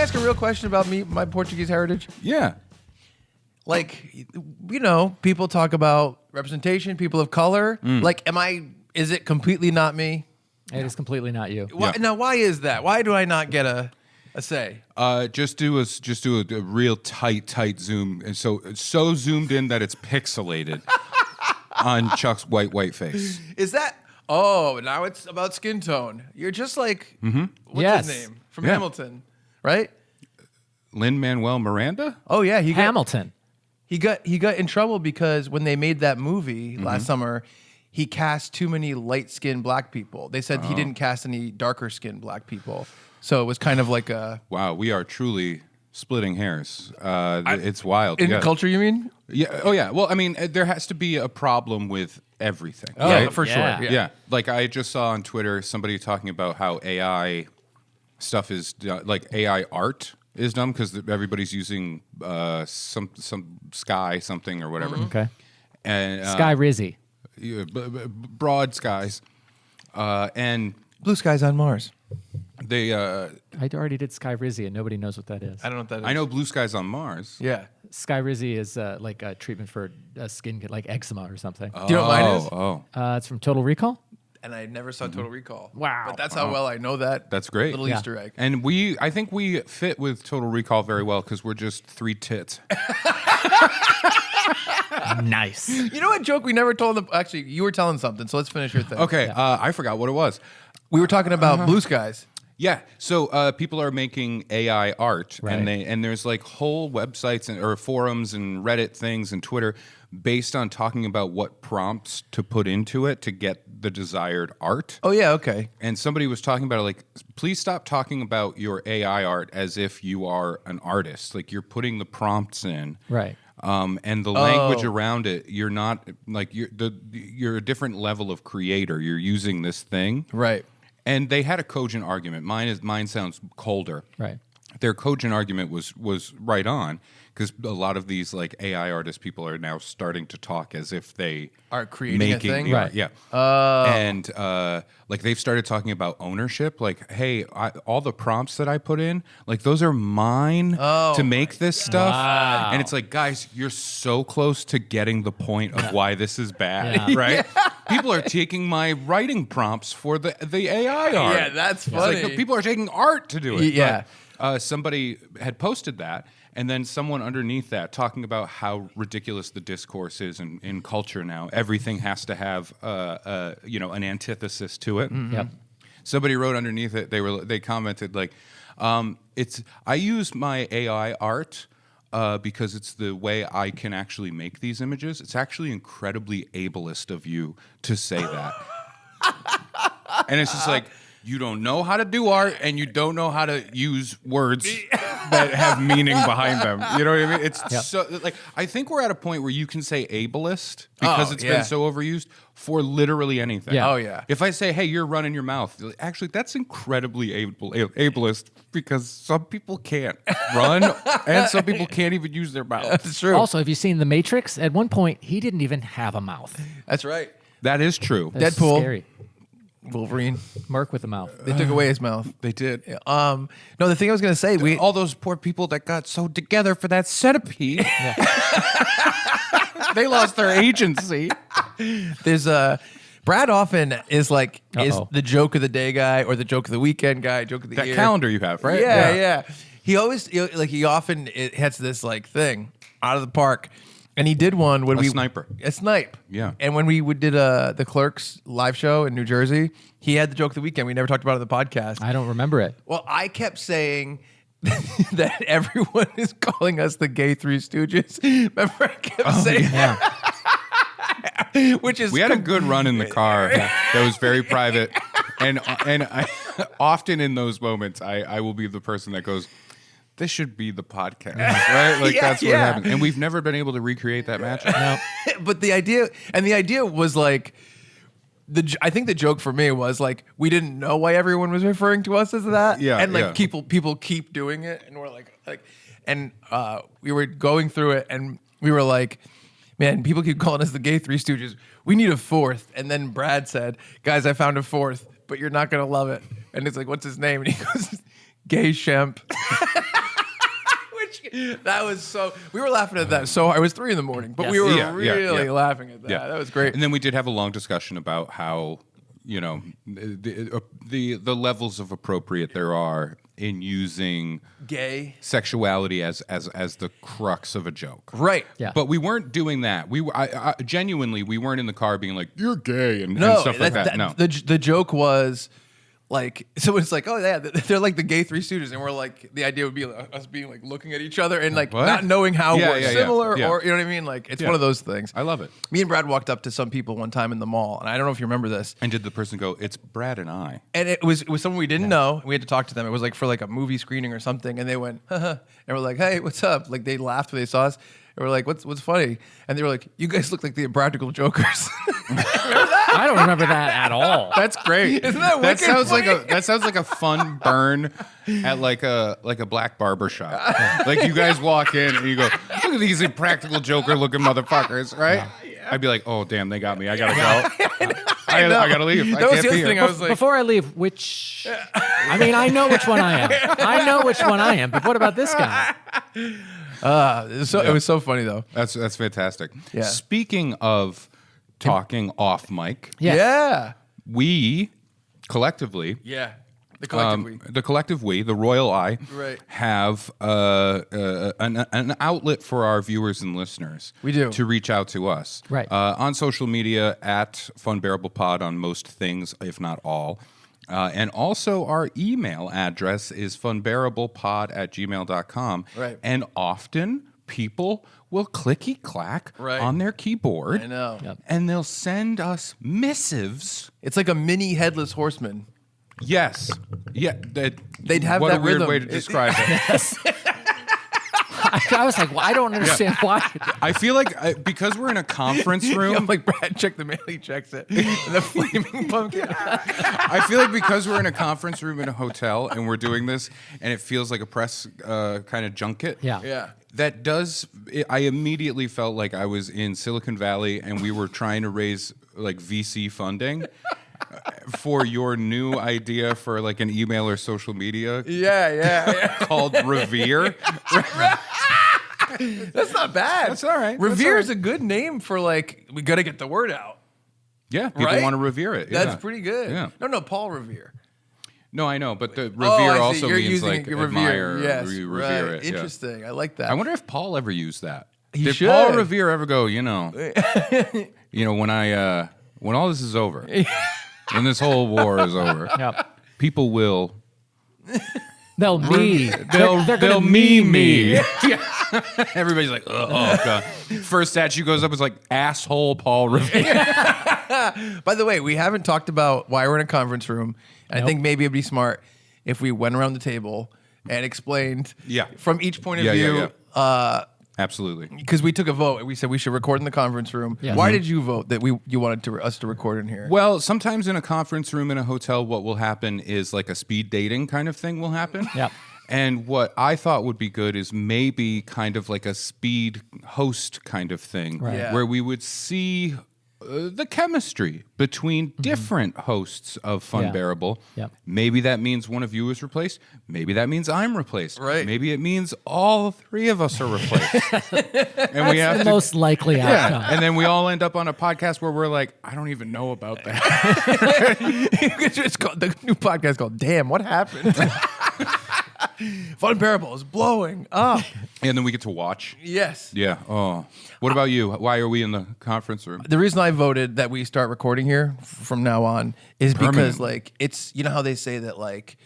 ask a real question about my Portuguese heritage? Yeah. Like, people talk about representation, people of color. Like, is it completely not me? It is completely not you. Now, why is that? Why do I not get a say? Just do a real tight zoom, and so zoomed in that it's pixelated on Chuck's white face. Is that? Oh, now it's about skin tone. You're just like, what's his name from Hamilton, right? Lin-Manuel Miranda. Oh yeah, Hamilton. He got in trouble because when they made that movie last summer, he cast too many light-skinned black people. They said he didn't cast any darker-skinned black people. So it was kind of like a... Wow, we are truly splitting hairs. It's wild. In culture, you mean? Yeah. Oh, yeah. Well, I mean, there has to be a problem with everything. Oh, right? for sure. Yeah. Like, I just saw on Twitter somebody talking about how AI stuff is... like, AI art is dumb because everybody's using some sky something or whatever. Okay. And Sky Rizzy. Broad skies. And... Blue skies on Mars. They, I already did Sky Rizzy, and nobody knows what that is. I don't know what that is. I know blue skies on Mars. Yeah. Sky Rizzy is like a treatment for skin, like eczema or something. Do you know what mine is? Oh, It's from Total Recall. And I never saw Total Recall. Wow. But that's how well I know that. That's great. Little Easter egg. And I think we fit with Total Recall very well because we're just three tits. Nice. You know what joke we never told them? Actually, you were telling something, so let's finish your thing. Okay, I forgot what it was. We were talking about blue skies. Yeah, so people are making AI art, Right. and there's like whole websites or forums and Reddit things and Twitter based on talking about what prompts to put into it to get the desired art. Oh, yeah, okay. And somebody was talking about it, like, please stop talking about your AI art as if you are an artist. Like, you're putting the prompts in. Right. And the language around it, you're not, like, you're a different level of creator. You're using this thing. Right. And they had a cogent argument. Mine sounds colder. Right. Their cogent argument was right on, because a lot of these like AI artist people are now starting to talk as if they are creating a thing, the art. right? Yeah. And like they've started talking about ownership. Like, hey, all the prompts that I put in, like those are mine to make this stuff. Wow. And it's like, guys, you're so close to getting the point of why this is bad, right? People are taking my writing prompts for the AI art. Yeah, that's It's funny. like people are taking art to do it. Yeah. But, somebody had posted that, and then someone underneath that talking about how ridiculous the discourse is in culture now. Everything has to have an antithesis to it. Yep. Somebody wrote underneath it. They commented like, I use my AI art because it's the way I can actually make these images. It's actually incredibly ableist of you to say that. And it's just like, you don't know how to do art, and you don't know how to use words that have meaning behind them. You know what I mean? It's so like, I think we're at a point where you can say ableist because it's been so overused for literally anything. Yeah. Oh, yeah. If I say, hey, you're running your mouth, actually, that's incredibly ableist because some people can't run and some people can't even use their mouth. That's true. Also, have you seen The Matrix? At one point, he didn't even have a mouth. That's right. That is true. That's Deadpool. Scary. Wolverine. Merc with a mouth. They took away his mouth. They did. No, the thing I was going to say, All those poor people that got sewed together for that centipede. They lost their agency. there's Brad often is like is Uh-oh. the joke of the day guy or the joke of the weekend guy, joke of the That year. calendar you have, right? Yeah. He always he often hits this like thing out of the park. And he did one when A sniper. A snipe. Yeah. And when we did the Clerks live show in New Jersey, he had the joke of the weekend. We never talked about it on the podcast. I don't remember it. Well, I kept saying that everyone is calling us the gay Three Stooges. Remember, I kept saying that? Which is We had a good run in the car that was very private. And I, often in those moments, I will be the person that goes, this should be the podcast, right? Like that's what happens. And we've never been able to recreate that matchup. No. But the idea was like, I think the joke for me was like, we didn't know why everyone was referring to us as that. Yeah, And like yeah. people keep doing it, and we're like, and we were going through it, and we were like, man, people keep calling us the gay Three Stooges. We need a fourth. And then Brad said, guys, I found a fourth, but you're not gonna love it. And it's like, what's his name? And he goes, Gay Shemp. That was so. We were laughing at that. So it was 3 a.m, but we were really laughing at that. Yeah. That was great. And then we did have a long discussion about how, you know, the levels of appropriate there are in using Gay. sexuality as the crux of a joke. Right. Yeah. But we weren't doing that. We were I genuinely, we weren't in the car being like, "You're gay" and stuff like that. No. The joke was like, so it's like, oh yeah, they're like the gay Three Stooges, and we're like, the idea would be us being like looking at each other and like What? not knowing how we're similar, yeah. or you know what I mean? Like it's one of those things. I love it. Me and Brad walked up to some people one time in the mall, and I don't know if you remember this. And did the person go, "It's Brad and I"? And it was someone we didn't know. And we had to talk to them. It was like for like a movie screening or something, and they went, haha. And we're like, hey, what's up? Like they laughed when they saw us. And we're like, what's funny? And they were like, you guys look like the Impractical Jokers. I don't remember that at all. That's great. Isn't that that wicked sounds funny? that sounds like a fun burn at like a black barber shop. Like you guys walk in and you go, look at these Impractical Joker looking motherfuckers, right? Yeah. I'd be like, oh damn, they got me. I gotta go. I gotta leave. That was can't the other be thing. here. I was like, Before I leave, which I mean, I know which one I am. I know which one I am. But what about this guy? it was so funny though. That's fantastic. Yeah. Speaking of talking off mic, Yes. Yeah. we collectively Yeah. The collective we. the collective we, the Royal I, Right. have an outlet for our viewers and listeners. We do. To reach out to us. Right. On social media at funbearablepod on most things, if not all. And also our email address is funbearablepod@gmail.com. Right. And often people will clicky-clack Right. on their keyboard. I know. Yep. And they'll send us missives. It's like a mini headless horseman. Yes. Yeah. They'd have what that a weird rhythm. way to describe it. I was like, well, I don't understand why. I feel like because we're in a conference room, I'm like, Brad, check the mail. He checks it. And the flaming pumpkin. I feel like because we're in a conference room in a hotel and we're doing this, and it feels like a press kind of junket. Yeah. Yeah. That does. I immediately felt like I was in Silicon Valley and we were trying to raise like VC funding for your new idea for like an email or social media Yeah. called Revere. That's not bad. That's all right. Revere is a good name for like, we got to get the word out. Yeah, people Right? want to revere it. That's yeah. pretty good. Yeah. No, Paul Revere. No, I know, but the Oh, I revere see. also You're means using like it, admire, Yes, revere right. it. Yeah. Interesting. I like that. I wonder if Paul ever used that. He Did should. Paul Revere ever go, when all this is over, when this whole war is over, Yep. people will They'll me. they'll gonna meme me. Everybody's like, oh god. First statue goes up, it's like asshole Paul Revere. By the way, we haven't talked about why we're in a conference room. And I think maybe it'd be smart if we went around the table and explained from each point of view. Absolutely. Because we took a vote. We said we should record in the conference room. Yes. Why did you vote that you wanted us to record in here? Well, sometimes in a conference room in a hotel, what will happen is like a speed dating kind of thing will happen. Yep. And what I thought would be good is maybe kind of like a speed host kind of thing, Right. Yeah. where we would see the chemistry between different hosts of Funbearable. Yep. Maybe that means one of you is replaced. Maybe that means I'm replaced. Right. Maybe it means all three of us are replaced. And we have the to. most likely outcome. And then we all end up on a podcast where we're like, I don't even know about that. It's called, the new podcast called Damn, What Happened? Funbearable is blowing up. And then we get to watch. Yes. Yeah. Oh. What about you? Why are we in the conference room? The reason I voted that we start recording here from now on is because Permanently. like it's, you know how they say that like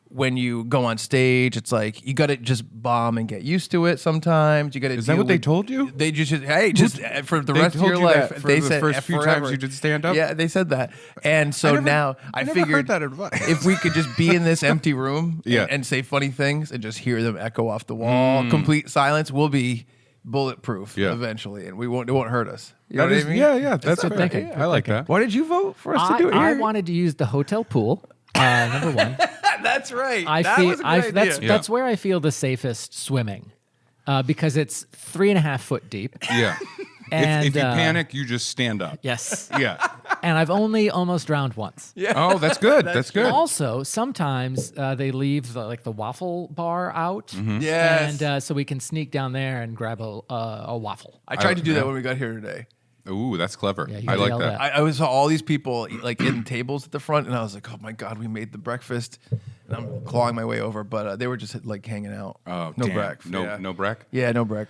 when you go on stage, it's like you got to just bomb and get used to it. Sometimes you got to. Is that what they told you? They just for the They rest of told your you life. that for They the said first few forever. times you did stand up? Yeah, they said that, and so now I never figured heard that advice. if we could just be in this empty room Yeah. and say funny things and just hear them echo off the wall, complete silence, we'll be bulletproof eventually, and it won't hurt us. You know what I mean? Yeah. That's good fair. thinking. I like that. Why did you vote for us to do it here? I wanted to use the hotel pool. Number one. That's right. I That feel was a good idea. that's where I feel the safest swimming, because it's 3.5 foot deep. Yeah. And if you panic, you just stand up. yes, Yeah. and I've only almost drowned once. Yeah. Oh, that's good. That's good. Also, sometimes they leave the waffle bar out, Yes. and so we can sneak down there and grab a waffle. I tried to do yeah. that when we got here today. Ooh, that's clever. Yeah, you I like nailed that. that. I saw all these people like in tables at the front, and I was like, "Oh my god, we made the breakfast!" And I'm clawing my way over, but they were just like hanging out. Oh, no damn. Brack. No, yeah. no Brack. Yeah, no Brack.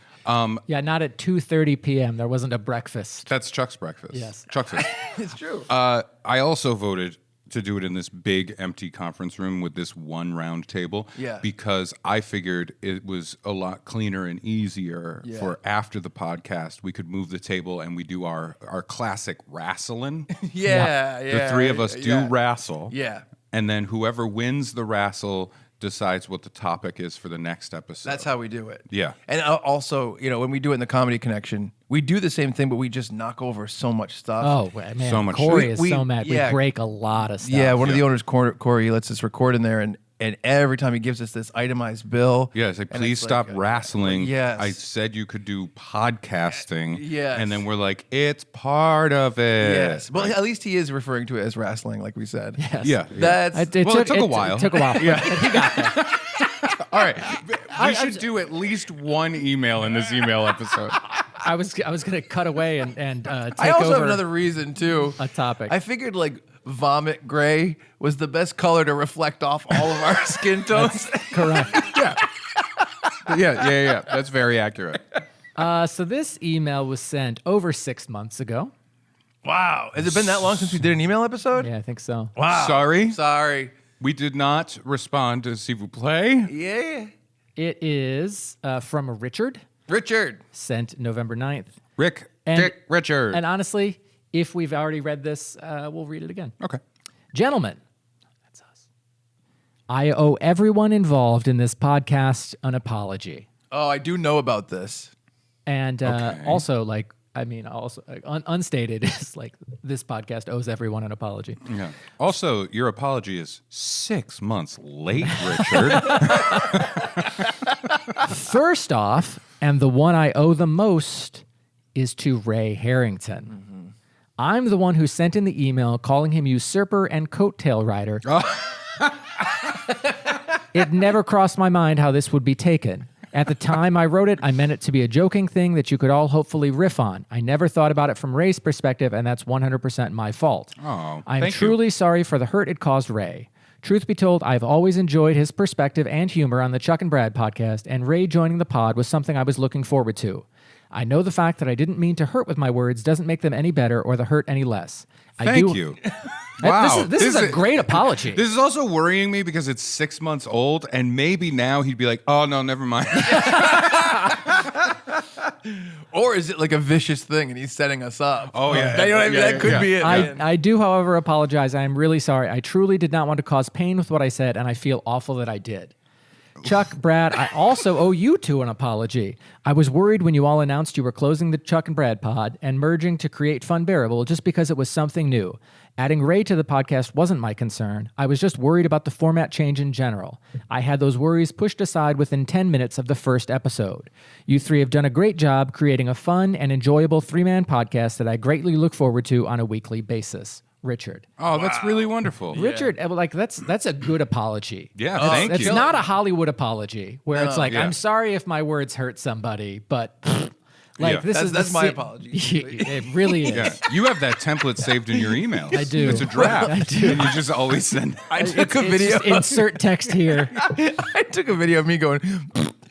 Yeah, not at 2:30 p.m. There wasn't a breakfast. That's Chuck's breakfast. Yes. Chuck's. It's true. I also voted to do it in this big empty conference room with this one round table. Yeah. Because I figured it was a lot cleaner and easier for after the podcast. We could move the table and we do our classic wrestling. yeah, yeah. The three of us do yeah. wrestle. Yeah. And then whoever wins the wrestle decides what the topic is for the next episode. That's how we do it. Yeah. And also, when we do it in the Comedy Connection, we do the same thing, but we just knock over so much stuff. Oh man, So much Corey shit. is We- so mad. yeah. We break a lot of stuff. Yeah, one of the owners, Corey, he lets us record in there, and every time he gives us this itemized bill. Yeah, it's like, and please it's stop like, wrestling. yes. I said you could do podcasting. Yes. And then we're like, it's part of it. Yes. Well, at least he is referring to it as wrestling, like we said. Yes. Yeah. That's Well, it took a while. It took a while. Yeah, he got there. All right. We should do at least one email in this email episode. I was gonna cut away and take I also over have another reason too. a topic. I figured like vomit gray was the best color to reflect off all of our skin tones. Correct. Yeah. That's very accurate. So this email was sent over 6 months ago. Wow. Has it been that long since we did an email episode? Yeah, I think so. Wow. Sorry. We did not respond to S'il vous plaît. Yeah. It is from Richard, Richard. sent November 9th. Rick, And- Dick, Richard. And honestly, if we've already read this, we'll read it again. Okay. Gentlemen, that's us. I owe everyone involved in this podcast an apology. Oh, I do know about this. And Okay. also, unstated is like this podcast owes everyone an apology. Yeah. Also, your apology is 6 months late, Richard. First off, and the one I owe the most is to Ray Harrington. I'm the one who sent in the email calling him usurper and coattail rider. It never crossed my mind how this would be taken. At the time I wrote it, I meant it to be a joking thing that you could all hopefully riff on. I never thought about it from Ray's perspective, and that's 100% my fault. Oh, I'm thank you. truly sorry for the hurt it caused Ray. Truth be told, I've always enjoyed his perspective and humor on the Chuck and Brad podcast, and Ray joining the pod was something I was looking forward to. I know the fact that I didn't mean to hurt with my words doesn't make them any better or the hurt any less. Thank you. Wow. This is a great apology. This is also worrying me because it's 6 months old, and maybe now he'd be like, oh, no, never mind. Or is it like a vicious thing and he's setting us up? Oh, yeah. You know what I mean? Yeah, That could yeah. be it. man. I do, however, apologize. I am really sorry. I truly did not want to cause pain with what I said, and I feel awful that I did. Chuck, Brad, I also owe you two an apology. I was worried when you all announced you were closing the Chuck and Brad pod and merging to create Funbearable just because it was something new. Adding Ray to the podcast wasn't my concern. I was just worried about the format change in general. I had those worries pushed aside within 10 minutes of the first episode. You three have done a great job creating a fun and enjoyable three-man podcast that I greatly look forward to on a weekly basis. Richard. Oh, that's really wonderful. Richard, like that's a good apology. Yeah, thank That's you. not a Hollywood apology where it's like, yeah. I'm sorry if my words hurt somebody, but like Yeah. this is That's the my si- apology. It really is. Yeah, you have that template saved in your email. I do. It's a draft. I do. And you just always send. I took a It's video. just insert text here. I took a video of me going,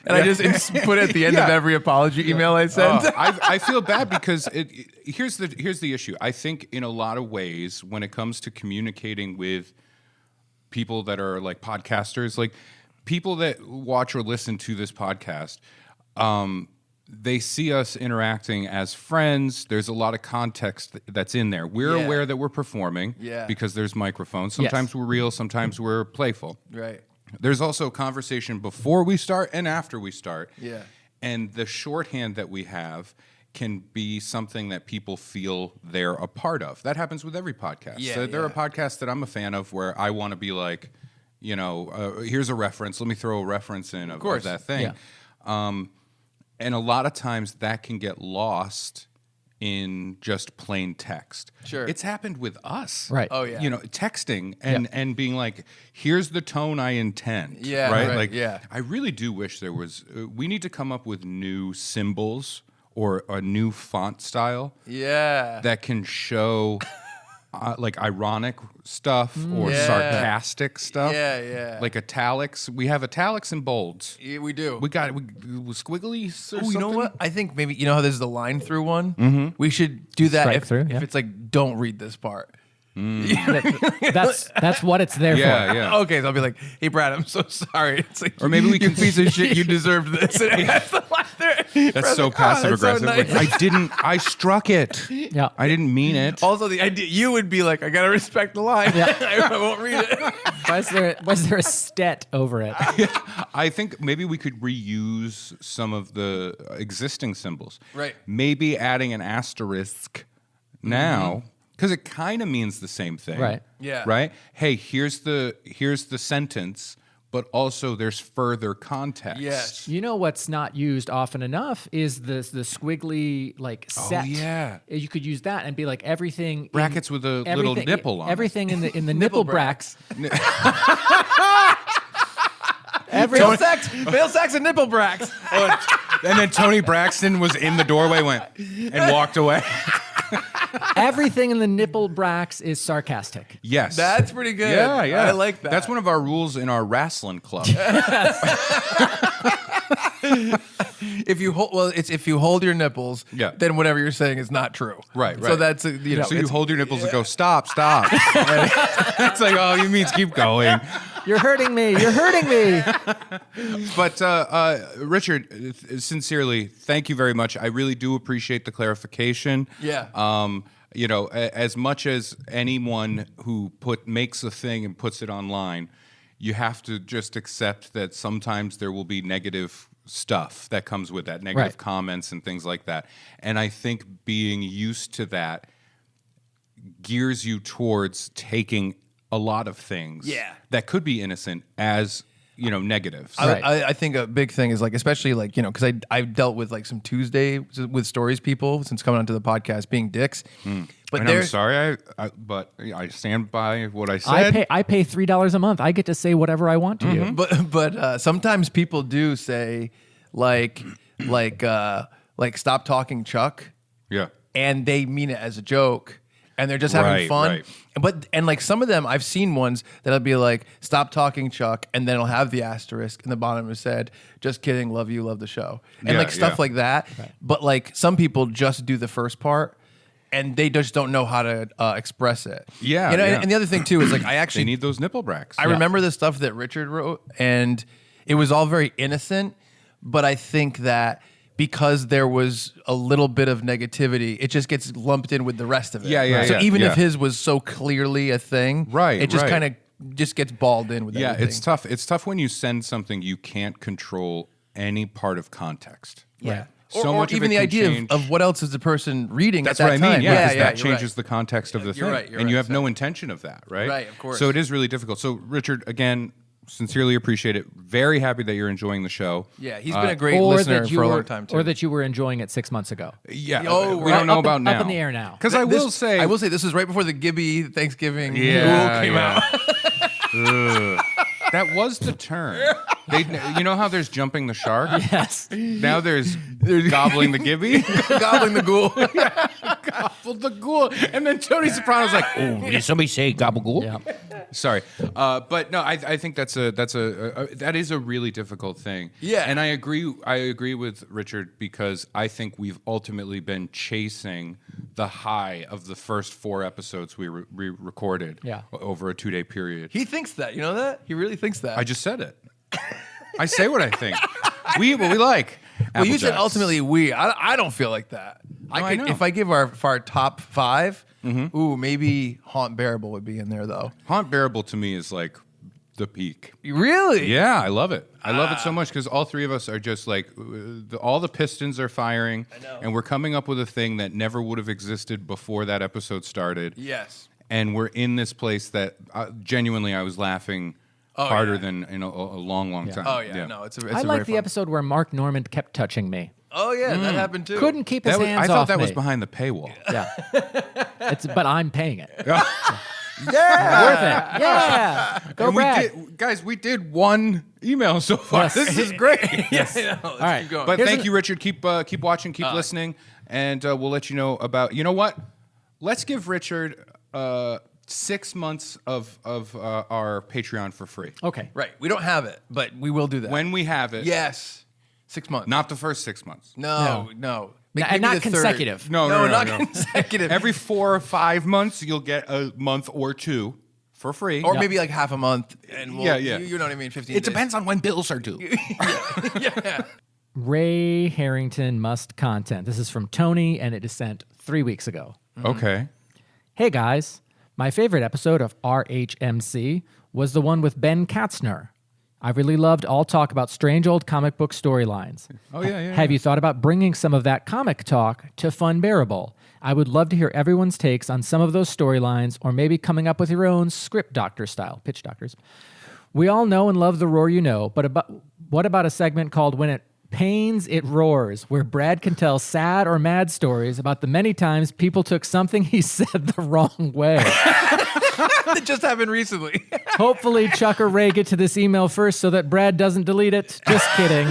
and I just put it at the end of every apology email I sent. I feel bad because here's the issue. I think in a lot of ways, when it comes to communicating with people that are like podcasters, like people that watch or listen to this podcast, they see us interacting as friends. There's a lot of context that's in there. We're Yeah. aware that we're performing Yeah. because there's microphones. Sometimes we're real, sometimes we're playful. Right. There's also conversation before we start and after we start. Yeah. And the shorthand that we have can be something that people feel they're a part of. That happens with every podcast. Yeah, So there are yeah. podcasts that I'm a fan of where I want to be like, here's a reference. Let me throw a reference in of course. that thing. Yeah. And a lot of times that can get lost in just plain text. Sure. It's happened with us. Right. Oh, yeah. You know, texting and being like, here's the tone I intend. Yeah, Right? right, Like, yeah. I really do wish there was, we need to come up with new symbols or a new font style Yeah. that can show like ironic stuff or Yeah. sarcastic stuff. Yeah, yeah. Like italics. We have italics and bolds. Yeah, we do. We got squigglies or Oh, something. you know what? I think maybe you know how there's the line through one. We should do that Strike if, through, yeah. if it's like don't read this part. That's what it's there Yeah, for. yeah. Okay, so I'll be like, "Hey, Brad, I'm so sorry." It's like, Or maybe we you can- piece of shit. You deserved this. And it has the line there. That's so Brad's like, "Oh, passive that's so aggressive. nice." I struck it. Yeah. I didn't mean it. Also, the idea you would be like, "I gotta respect the line. I won't read it." Was there a stet over it? I think maybe we could reuse some of the existing symbols. Right. Maybe adding an asterisk now, because it kind of means the same thing. Right. Yeah. Right? Hey, here's the sentence, but also there's further context. Yes. You know what's not used often enough is the squiggly like set. yeah. You could use that and be like everything Brackets with a little everything- nipple on it. Everything in the Nipple nipple bracks. bracks. Fail Sacs and Nipple Bracks. And then Tony Braxton was in the doorway, and walked away. Everything in the nipple bracks is sarcastic. Yes. That's pretty good. Yeah, yeah. I like that. That's one of our rules in our wrestling club. If you hold, if you hold your nipples, Yeah. then whatever you're saying is not true. Right, So right. that's So you hold your nipples and go, stop. It's like, oh, you mean keep going. You're hurting me. You're hurting me. But Richard, sincerely, thank you very much. I really do appreciate the clarification. Yeah. You know, as much as anyone who makes a thing and puts it online, you have to just accept that sometimes there will be negative stuff that comes with that, negative Right. comments and things like that. And I think being used to that gears you towards taking a lot of things that could be innocent as, you know, negatives. Right. I think a big thing is like, especially like, you know, because I've dealt with like some Tuesday with stories people since coming onto the podcast being dicks. But And I'm sorry, but I stand by what I said. I pay $3 a month. I get to say whatever I want to you. But sometimes people do say like stop talking Chuck, Yeah. and they mean it as a joke. And they're just having Right, fun. right. And like some of them, I've seen ones that'll be like, stop talking Chuck, and then it'll have the asterisk in the bottom that said, just kidding, love you, love the show. And Yeah, like stuff yeah. like that. But like some people just do the first part and they just don't know how to express it. Yeah, You know, yeah. and the other thing too is like I They actually need those nipple bracks. I remember the stuff that Richard wrote, and it was all very innocent, but I think that because there was a little bit of negativity, it just gets lumped in with the rest of it. Yeah, yeah, So yeah, even yeah. if his was so clearly a thing, Right, it just right. kind of just gets balled in with Yeah, everything. it's tough. It's tough when you send something you can't control any part of context. Yeah. So or much of even it the can idea change. of what else is the person reading That's at that what I mean. time. Yeah, because that you're changes right. the context of the You're thing, right, you're and you right. have no intention of that, right? Right, of course. So it is really difficult. So Richard, again, sincerely appreciate it. Very happy that you're enjoying the show. Yeah, he's been a great Or listener that you for a were, long time too. or that you were enjoying it 6 months ago. Yeah. Oh, we right. don't know Up about in- now. up in the air now. Because I will say, this is right before the Gibby Thanksgiving Yeah, rule came yeah. out. that was the turn. You know how there's jumping the shark? Yes. Now there's gobbling the gibby. Gobbling the ghoul. Gobbled the ghoul. And then Tony Soprano's like, oh, did somebody say gobble Yeah. Sorry, but no, I think that is a really difficult thing. Yeah. and I agree with Richard because I think we've ultimately been chasing the high of the first 4 episodes we recorded Yeah. over a 2-day period. He thinks that. You know that? He really thinks that. I just said it. I say what I think. We like. Well, you said Apple Jacks. ultimately we. I don't feel like that. I know. If I give our top 5, ooh, maybe Funbearable would be in there though. Funbearable to me is like the peak. Really? Yeah, I love it. I love it so much because all 3 of us are just like, all the pistons are firing. I know. And we're coming up with a thing that never would have existed before that episode started. Yes. And we're in this place that genuinely I was laughing harder yeah. than in a long, long time. Oh yeah. No, it's a I very like the fun. episode where Mark Norman kept touching me. Oh yeah, that happened too. Couldn't keep his hands I off thought that was me. behind the paywall. Yeah. But I'm paying it. Yeah. Worth it. Yeah. Go And Brad. guys, we did one email so far. Yes. This is great. Yes. Yeah, All right. keep going. But Here's thank you, Richard. Keep watching, keep listening, and we'll let you know about. You know what? Let's give Richard 6 months of our Patreon for free. Okay. Right. We don't have it, but we will do that. When we have it. Yes. 6 months. Not the first 6 months. No. And not the third. consecutive. No, not no. consecutive. Every 4 or 5 months, you'll get a month or two for free. Or maybe like half a month. And we'll, Yeah. You know what I mean? 15 It days. depends on when bills are due. Yeah. Ray Harrington must content. This is from Tony, and it is sent 3 weeks ago. Okay. Hey guys, my favorite episode of RHMC was the one with Ben Katzner. I really loved all talk about strange old comic book storylines. Oh, yeah. Have you thought about bringing some of that comic talk to Funbearable? I would love to hear everyone's takes on some of those storylines, or maybe coming up with your own script doctor style, pitch doctors. We all know and love the roar you know, but what about a segment called When It Pains, It Roars, where Brad can tell sad or mad stories about the many times people took something he said the wrong way. It just happened recently. Hopefully Chuck or Ray get to this email first so that Brad doesn't delete it. Just kidding.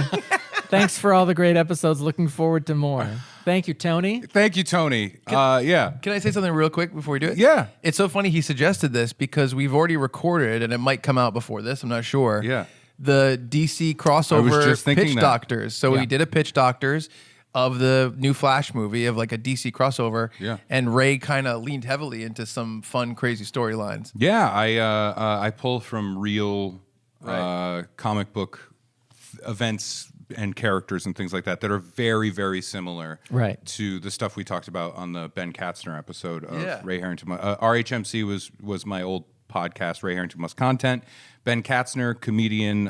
Thanks for all the great episodes. Looking forward to more. Thank you, Tony. Thank you, Tony. Yeah. Can I say something real quick before we do it? Yeah. It's so funny he suggested this because we've already recorded, and it might come out before this, I'm not sure. Yeah. The DC crossover just thinking Pitch that. Doctors. So Yeah. we did a Pitch Doctors of the new Flash movie of like a DC crossover. Yeah. And Ray kind of leaned heavily into some fun, crazy storylines. Yeah, I pull from real Right. comic book events and characters and things like that are very, very similar Right. to the stuff we talked about on the Ben Katzner episode of Yeah. Ray Harrington. RHMC was my old podcast, Ray Harrington Must Content. Ben Katzner, comedian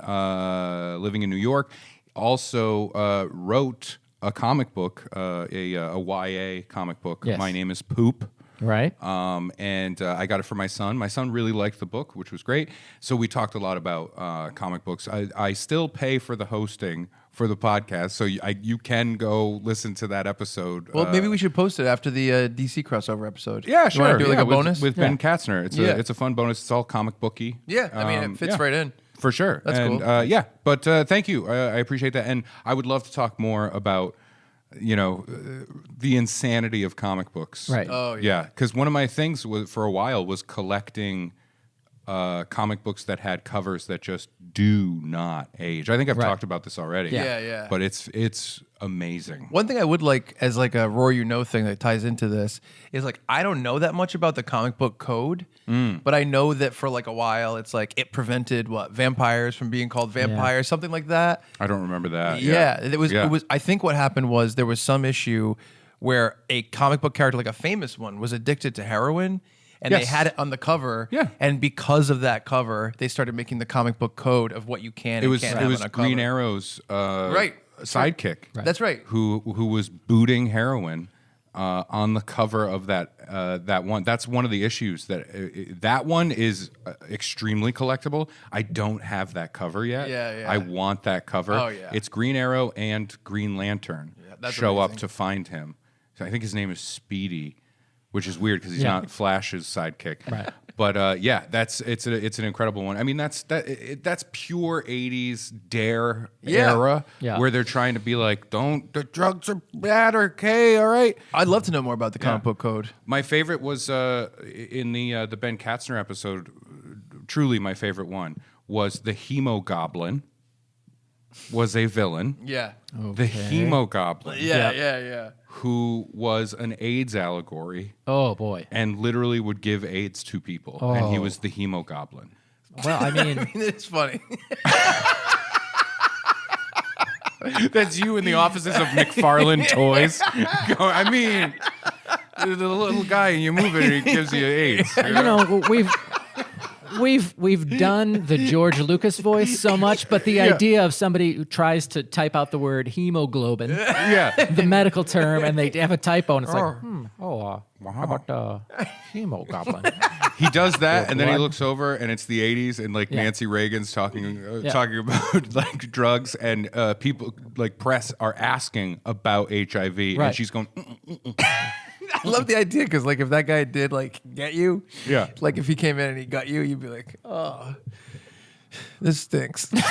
living in New York, also wrote a comic book, a YA comic book. Yes. My Name is Poop. Right? And I got it for my son. My son really liked the book, which was great. So we talked a lot about comic books. I still pay for the hosting for the podcast, so you can go listen to that episode. Well, maybe we should post it after the DC crossover episode. Yeah, You sure. want to do like Yeah, a bonus? with Ben Katzner. It's a fun bonus. It's all comic booky. Yeah, I mean, it fits yeah. right in. For sure. That's and, cool. Yeah, but thank you. I appreciate that. And I would love to talk more about, the insanity of comic books. Right. Oh, Yeah, because one of my things for a while was collecting comic books that had covers that just do not age. I think I've Right. talked about this already. Yeah. But it's amazing. One thing I would like as like a roar thing that ties into this is like I don't know that much about the comic book code, but I know that for like a while it's like it prevented vampires from being called vampires, something like that. I don't remember that. Yeah, it was. Yeah. It was. I think what happened was there was some issue where a comic book character, like a famous one, was addicted to heroin. And they Yes. had it on the cover, Yeah. and because of that cover, they started making the comic book code of what you can and It was can't have on a cover. Green Arrow's sidekick. That's right. Who was booting heroin on the cover of that one. That's one of the issues that one is extremely collectible. I don't have that cover yet. Yeah. I want that cover. Oh, yeah. It's Green Arrow and Green Lantern that's show up amazing. to find him. So I think his name is Speedy, which is weird because he's Yeah. not Flash's sidekick. Right. But it's an incredible one. I mean, that's pure '80s dare Yeah. era Yeah. where they're trying to be like, the drugs are bad, okay, all right. I'd love to know more about the comic book code. My favorite was in the Ben Katzner episode. Truly, my favorite one was the Hemogoblin. Was a villain. Yeah. The Hemogoblin, Yeah. who was an AIDS allegory Oh, boy. and literally would give AIDS to people, and he was the Hemogoblin. Well, I mean, It's funny. That's you in the offices of McFarlane Toys. I mean, the little guy, and you move it, and he gives you AIDS. we've we've done the George Lucas voice so much, but the idea of somebody who tries to type out the word hemoglobin, the medical term, and they have a typo, and it's like, how about hemoglobin? He does that, and then he blood. looks over, and it's the '80s, and like Nancy Reagan's talking about like drugs, and people like press are asking about HIV, and she's going. I love the idea because, like, if that guy did like get you, Yeah. like if he came in and he got you, you'd be like, oh, this stinks. Damn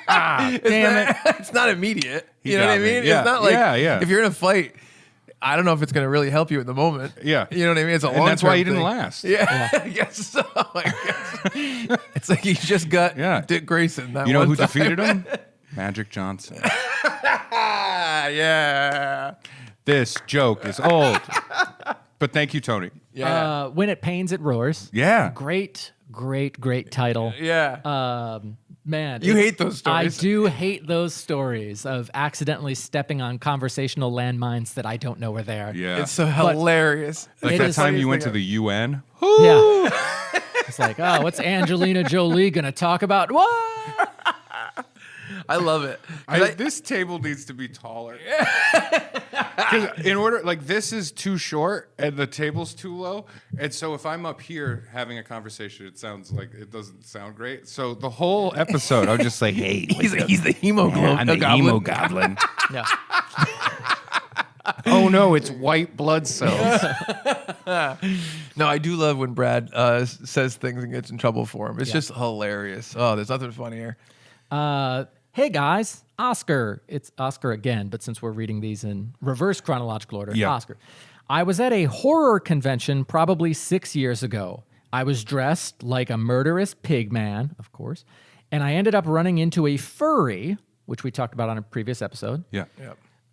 it. It's not immediate. He You know what I got me. mean? Yeah. It's not like Yeah. if you're in a fight. I don't know if it's going to really help you in the moment. Yeah. You know what I mean? It's a long And that's why he thing. didn't last. Yeah. I guess so. I guess. It's like he just got Dick Grayson. That You know one who time. defeated him? Magic Johnson. Yeah. This joke is old. But thank you, Tony. Yeah. When it pains, it roars. Yeah. Great title. Yeah. Man, You hate those stories. I do hate those stories of accidentally stepping on conversational landmines that I don't know are there. Yeah. It's so hilarious. like it that is- time you went to the UN. Yeah. It's like, oh, what's Angelina Jolie gonna talk about? What? I love it. This table needs to be taller. 'Cause in order, like this is too short and the table's too low, and so if I'm up here having a conversation, it sounds like it doesn't sound great. So the whole episode, I'm just like, hey, he's the hemoglobin. I'm the goblin. goblin. Yeah. Oh no, it's white blood cells. No, I do love when Brad says things and gets in trouble for him. It's just hilarious. Oh, there's nothing funnier. Hey guys, Oscar. It's Oscar again, but since we're reading these in reverse chronological order, Yeah. Oscar. I was at a horror convention probably 6 years ago. I was dressed like a murderous pig man, of course, and I ended up running into a furry, which we talked about on a previous episode, Yeah.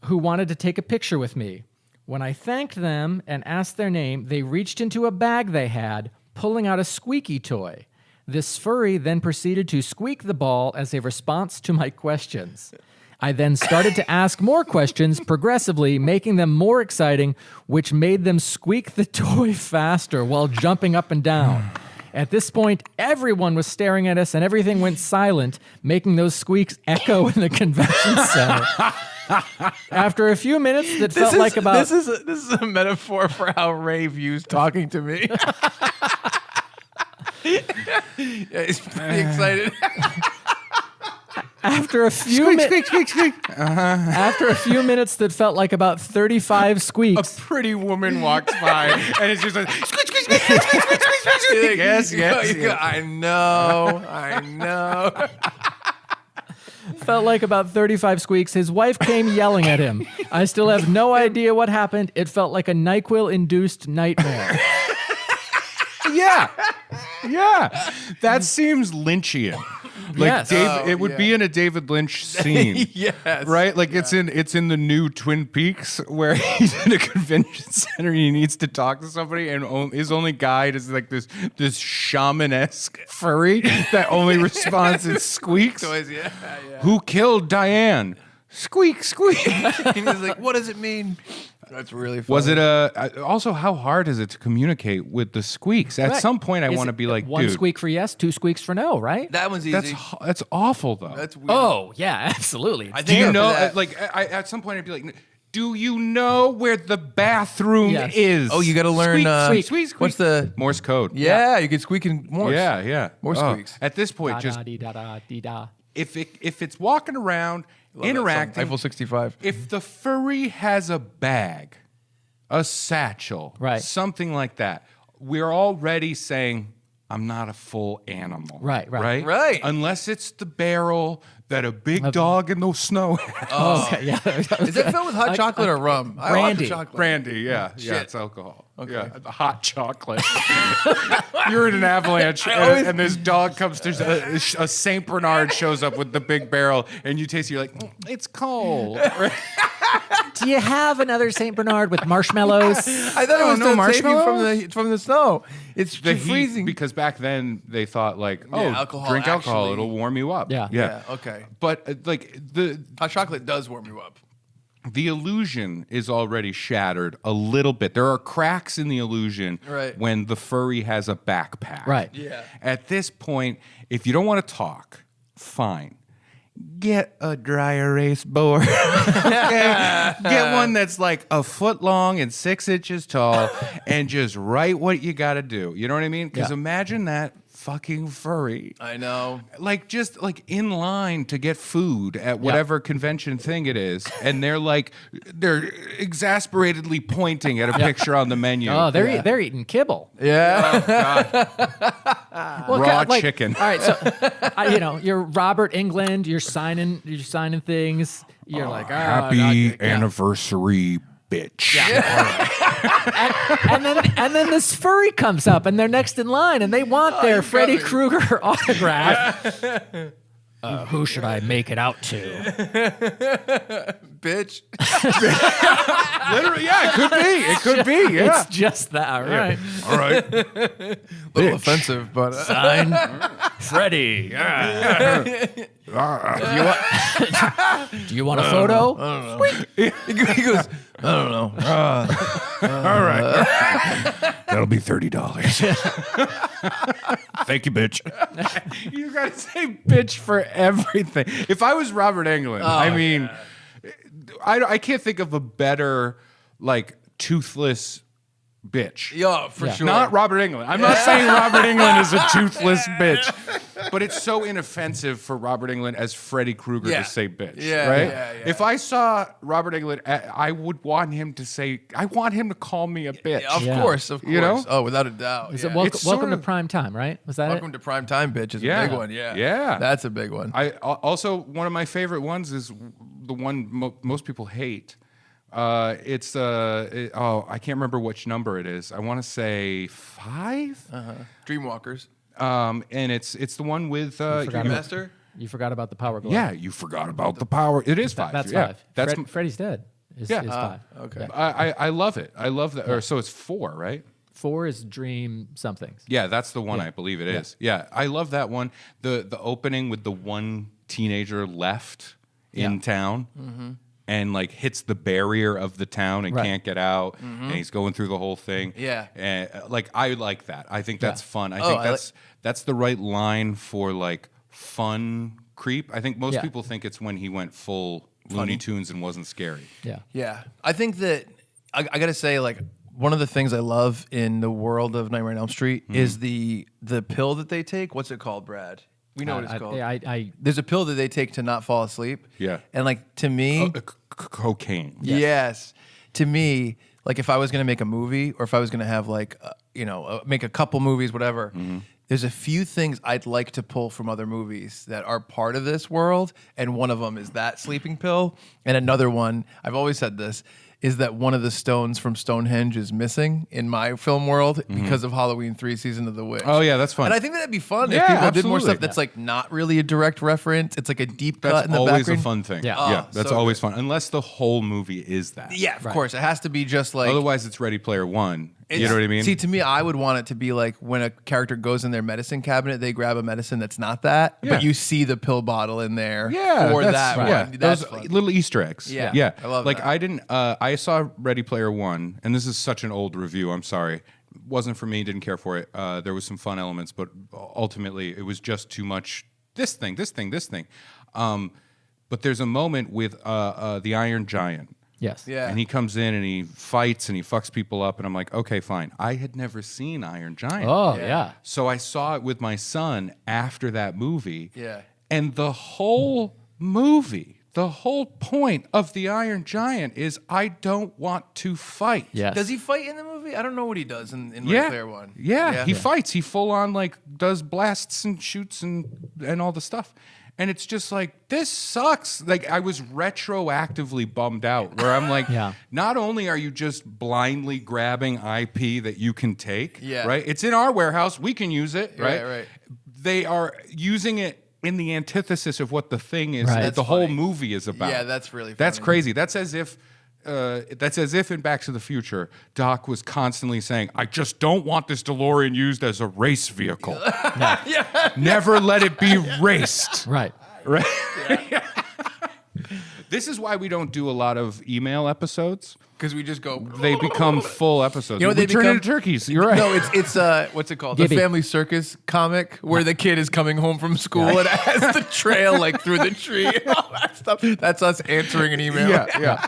who wanted to take a picture with me. When I thanked them and asked their name, they reached into a bag they had, pulling out a squeaky toy. This furry then proceeded to squeak the ball as a response to my questions. I then started to ask more questions progressively, making them more exciting, which made them squeak the toy faster while jumping up and down. At this point, everyone was staring at us and everything went silent, making those squeaks echo in the convention center. After a few minutes that felt like about... This is a metaphor for how Ray views talking to me. Yeah, he's pretty excited. After a few After a few minutes that felt like about 35 squeaks. A pretty woman walks by and it's just like squeak, squeak, squeak, squeak, squeak, squeak, squeak, squeak. Yes. I know. Felt like about 35 squeaks. His wife came yelling at him. I still have no idea what happened. It felt like a NyQuil-induced nightmare. Yeah. That seems Lynchian. Like Yes. it would be in a David Lynch scene. Yes. Right? Like it's in the new Twin Peaks where he's in a convention center and he needs to talk to somebody and his only guide is like this shaman-esque furry that only responds in squeaks. Toys, yeah. Who killed Diane? Squeak, squeak. And he's like, what does it mean? That's really funny. Was it also how hard is it to communicate with the squeaks? At Right. some point, I Is want to it be like, one dude, squeak for yes, two squeaks for no, right? That one's easy. that's awful though. That's weird. Oh, yeah, absolutely. I Do you think know? after that- Like, at some point, I'd be like, do you know where the bathroom Yes. is? Oh, you got to learn. Squeak, squeak, squeak. What's the? Morse code? Yeah, you could squeak in Morse. Yeah. More Oh, squeaks. At this point, just Da-da-dee-da-da-dee-da. if it's walking around, Love that song. interacting. Eiffel 65. If the furry has a bag, a satchel, Right. something like that, we're already saying, I'm not a full animal. Right. Right. Unless it's the barrel that a big dog in the snow has. Oh, okay, yeah. Is that filled with hot chocolate or rum? I love brandy. the chocolate. Brandy, yeah. Shit. Yeah, it's alcohol. Okay. Yeah, the hot chocolate. You're in an avalanche, and this dog comes, there's a St. Bernard shows up with the big barrel, and you taste it, you're like, it's cold. Do you have another St. Bernard with marshmallows? I thought it was no to save you marshmallows? from the snow. It's The too freezing. because back then they thought like, alcohol drink alcohol, actually- it'll warm you up. Yeah. Yeah. Okay. But like the Hot chocolate does warm you up. the illusion is already shattered a little bit. There are cracks in the illusion Right. when the furry has a backpack. Right. Yeah. At this point, if you don't want to talk, fine. Get a dry erase board. Okay? Get one that's like a foot long and 6 inches tall and just write what you got to do. You know what I mean? Because Yeah. imagine that fucking furry. I know. Like just like in line to get food at whatever convention thing it is, and they're exasperately pointing at a picture on the menu. Oh, they're eating kibble. Yeah. Well, Raw like, chicken. All right, so you're Robert England. You're signing things. You're like, oh, Happy yeah. anniversary, bitch. and then this furry comes up, and they're next in line, and they want their Freddy Krueger autograph. Who should I make it out to? Bitch. Literally, yeah, it could be. It could be, yeah. It's just that, right? All right. A little offensive, but Signed, Freddy. Do you want a photo? he goes, I don't know. All right. That'll be $30. Thank you, bitch. You gotta say bitch for everything. If I was Robert Englund, I mean, I can't think of a better like toothless bitch. Yeah, for sure. Not Robert Englund. I'm not saying Robert Englund is a toothless bitch, but it's so inoffensive for Robert Englund as Freddy Krueger Yeah. to say bitch, Yeah, right? yeah, yeah. If I saw Robert Englund, I would want him to say, I want him to call me a bitch. Of Yeah. course, of course. You know? Oh, without a doubt. Is yeah. it welcome, It's welcome sort to of- prime time, right? Was that Welcome to Prime Time, bitch is Yeah. a big one. Yeah. Yeah. That's a big one. I also one of my favorite ones is the one most people hate. It's I can't remember which number it is. I want to say 5. Dreamwalkers. And it's the one with forgot you- Master? You forgot about the power glove. yeah, you forgot about the power. It is 5. That's yeah. 5. That's Freddy's dead. Is Yeah. 5. Okay. I love it. I love that. Or so it's 4, right? 4 is Dream somethings. Yeah, that's the one I believe it is. Yeah, I love that one. The opening with the one teenager left in town and like hits the barrier of the town and Right. can't get out, and he's going through the whole thing. Yeah. And like I like that. I think that's fun. I Oh, think I that's the right line for like fun creep. I think most Yeah. people think it's when he went full Looney Tunes and wasn't scary. Yeah. Yeah. I think that I got to say, like, one of the things I love in the world of Nightmare on Elm Street is the pill that they take. What's it called, Brad? We know what it's called. I There's a pill that they take to not fall asleep. Yeah. And like to me, Cocaine. yes. To me, like if I was going to make a movie or if I was going to have like, make a couple movies, whatever, there's a few things I'd like to pull from other movies that are part of this world. And one of them is that sleeping pill. And another one, I've always said this, is that one of the stones from Stonehenge is missing in my film world because of Halloween 3 Season of the Witch. Oh, yeah, that's fun. And I think that'd be fun Yeah, if people did more absolutely. stuff that's like not really a direct reference. It's like a deep cut That's in the always background. a fun thing. Yeah. yeah, Oh, that's so always fun. Unless the whole movie is that. Yeah, of Right. course. It has to be just like. Otherwise, it's Ready Player One. You know what I mean? See, to me, I would want it to be like when a character goes in their medicine cabinet, they grab a medicine that's not that, Yeah. but you see the pill bottle in there yeah, for that's, that yeah. one. That's Those fun. little Easter eggs. Yeah, yeah. I love like that. I didn't. I saw Ready Player One, and this is such an old review. I'm sorry. Wasn't for me. Didn't care for it. There was some fun elements, but ultimately, it was just too much. This thing. But there's a moment with the Iron Giant. yes. Yeah. And he comes in and he fights and he fucks people up, and I'm like, okay, fine. I had never seen Iron Giant. Oh, yeah. So I saw it with my son after that movie. Yeah. And the whole movie, the whole point of the Iron Giant is I don't want to fight. Yes. Does he fight in the movie? I don't know what he does in Ready Yeah. Player One. Yeah. He fights. He full on like does blasts and shoots and all the stuff. And it's just like, this sucks. Like I was retroactively bummed out where I'm like, Yeah. not only are you just blindly grabbing IP that you can take, Yeah. right? It's in our warehouse. We can use it, right? Right. They are using it in the antithesis of what the thing is Right. that That's the whole funny. movie is about. Yeah, that's really That's funny. crazy. That's as if in Back to the Future, Doc was constantly saying, I just don't want this DeLorean used as a race vehicle. Never let it be raced. Right. Right? This is why we don't do a lot of email episodes. Because we just go. They become full episodes. You know what we they turn become? into turkeys. You're right. No, it's what's it called? Gibby. The Family Circus comic where the kid is coming home from school and it has the trail like through the tree and all that stuff. That's us answering an email. Yeah.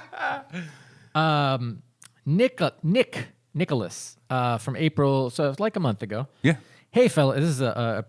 Nicholas from April, so it's like a month ago. Yeah. Hey, fella, this is a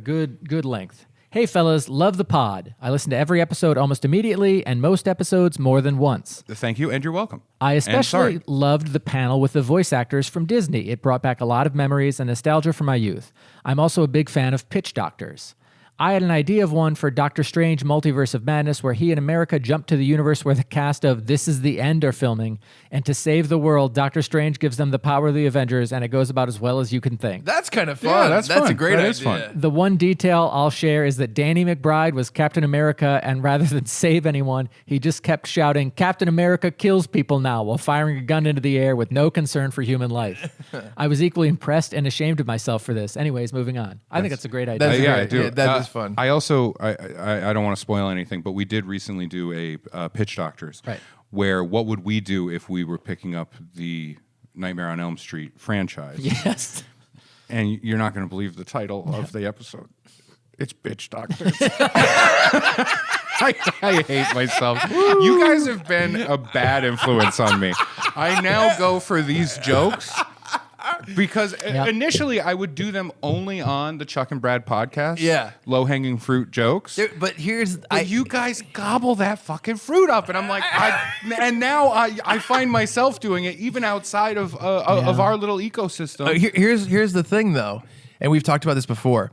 good length. Hey, fellas, love the pod. I listen to every episode almost immediately, and most episodes more than once. Thank you, and you're welcome. I And sorry. especially loved the panel with the voice actors from Disney. It brought back a lot of memories and nostalgia from my youth. I'm also a big fan of pitch doctors. I had an idea of one for Doctor Strange Multiverse of Madness where he and America jump to the universe where the cast of This Is the End are filming, and to save the world, Doctor Strange gives them the power of the Avengers, and it goes about as well as you can think. That's kind of fun. Yeah, that's a fun. great That idea. is fun. The one detail I'll share is that Danny McBride was Captain America, and rather than save anyone, he just kept shouting, "Captain America kills people now," while firing a gun into the air with no concern for human life. I was equally impressed and ashamed of myself for this. Anyways, moving on. I think that's a great idea. That's Yeah, great. I do. Yeah, that is fun. I also, I don't want to spoil anything, but we did recently do a pitch doctors, Right. where what would we do if we were picking up the Nightmare on Elm Street franchise? Yes. And you're not going to believe the title of the episode. It's Bitch Doctors. I hate myself. You guys have been a bad influence on me. I now go for these jokes because initially I would do them only on the Chuck and Brad podcast. Yeah. Low-hanging fruit jokes. But here's But you guys gobble that fucking fruit up, and I'm like, and now I find myself doing it even outside of our little ecosystem. Here's the thing though, and we've talked about this before.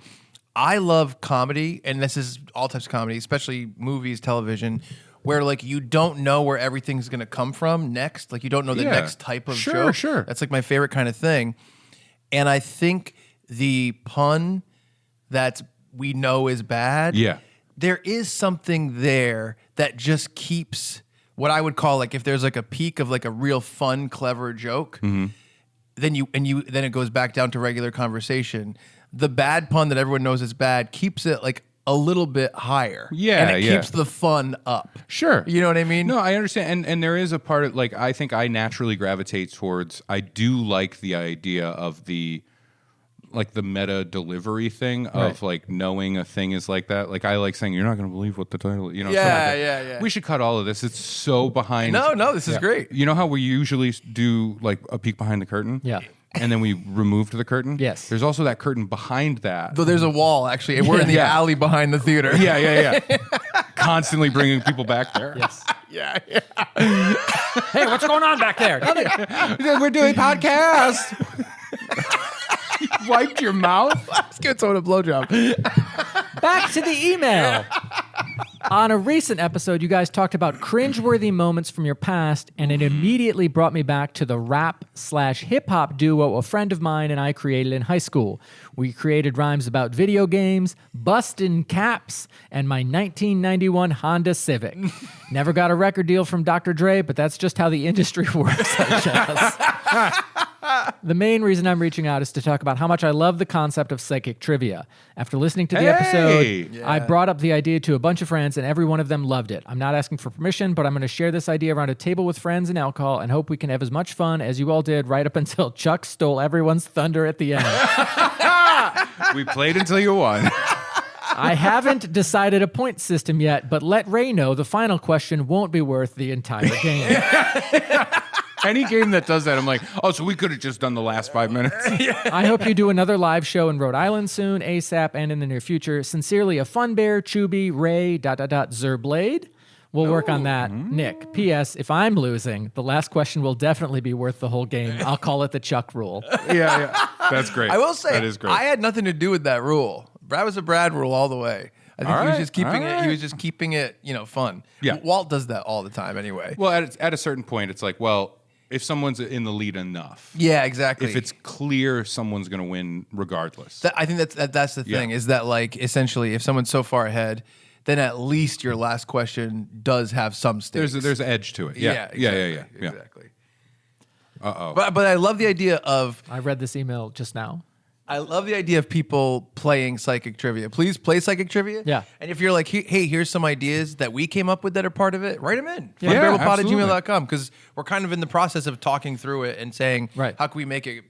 I love comedy, and this is all types of comedy, especially movies, television, where like you don't know where everything's gonna come from next. Like you don't know the Yeah. next type of Sure, joke. sure. That's like my favorite kind of thing. And I think the pun that we know is bad. Yeah. There is something there that just keeps what I would call like if there's like a peak of like a real fun, clever joke, then it goes back down to regular conversation. The bad pun that everyone knows is bad keeps it like a little bit higher. Yeah, and it keeps the fun up. Sure. You know what I mean? No, I understand. And there is a part of like I think I naturally gravitate towards I do like the idea of the meta delivery thing of like knowing a thing is like that. Like I like saying you're not going to believe what the title, you know. Yeah, something like that. yeah. We should cut all of this. It's so behind. No, this is great. You know how we usually do like a peek behind the curtain? Yeah. And then we removed the curtain? Yes. There's also that curtain behind that. Though there's a wall actually, and we're in the Yeah. alley behind the theater. Yeah. Constantly bringing people back there. Yes. yeah. Hey, what's going on back there? We're doing podcast. You wiped your mouth? Let's give someone a blowjob. Back to the email. On a recent episode, you guys talked about cringeworthy moments from your past, and it immediately brought me back to the rap/hip hop duo a friend of mine and I created in high school. We created rhymes about video games, bustin' caps, and my 1991 Honda Civic. Never got a record deal from Dr. Dre, but that's just how the industry works, I guess. The main reason I'm reaching out is to talk about how much I love the concept of psychic trivia. After listening to the episode, I brought up the idea to a bunch of friends, and every one of them loved it. I'm not asking for permission, but I'm going to share this idea around a table with friends and alcohol and hope we can have as much fun as you all did right up until Chuck stole everyone's thunder at the end. We played until you won. I haven't decided a point system yet, but let Ray know the final question won't be worth the entire game. Any game that does that, I'm like, oh, so we could have just done the last 5 minutes. I hope you do another live show in Rhode Island soon, ASAP, and in the near future. Sincerely, a Fun Bear, Chubby, Ray, Zerblade. We'll work on that. Nick, P.S. If I'm losing, the last question will definitely be worth the whole game. I'll call it the Chuck rule. Yeah. That's great. I will say, that is great. I had nothing to do with that rule. Brad was a Brad rule all the way. I think All he was right, just keeping all it. He right. was just keeping it, fun. Yeah. Walt does that all the time, anyway. Well, at a certain point, it's like, well, if someone's in the lead enough, Yeah, exactly. if it's clear someone's going to win regardless. I think that's the thing is that like essentially if someone's so far ahead, then at least your last question does have some stakes. There's an edge to it. Yeah. Exactly. Uh-oh. But I love the idea of I read this email just now. I love the idea of people playing psychic trivia. Please play psychic trivia. Yeah. And if you're like, hey, here's some ideas that we came up with that are part of it, write them in. Yeah, Funbearablepod@gmail.com, because we're kind of in the process of talking through it and saying, Right. how can we make it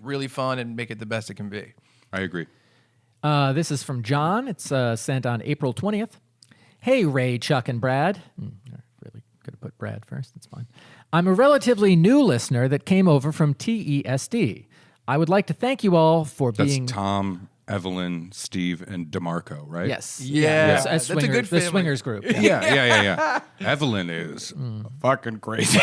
really fun and make it the best it can be? I agree. This is from John. It's sent on April 20th. Hey, Ray, Chuck, and Brad. I really could have put Brad first. That's fine. I'm a relatively new listener that came over from TESD. I would like to thank you all for That's being... Tom, Evelyn, Steve, and DeMarco, right? Yes. Yeah. Yes, That's a swingers, good the family. swingers group. Yeah. Evelyn is fucking crazy.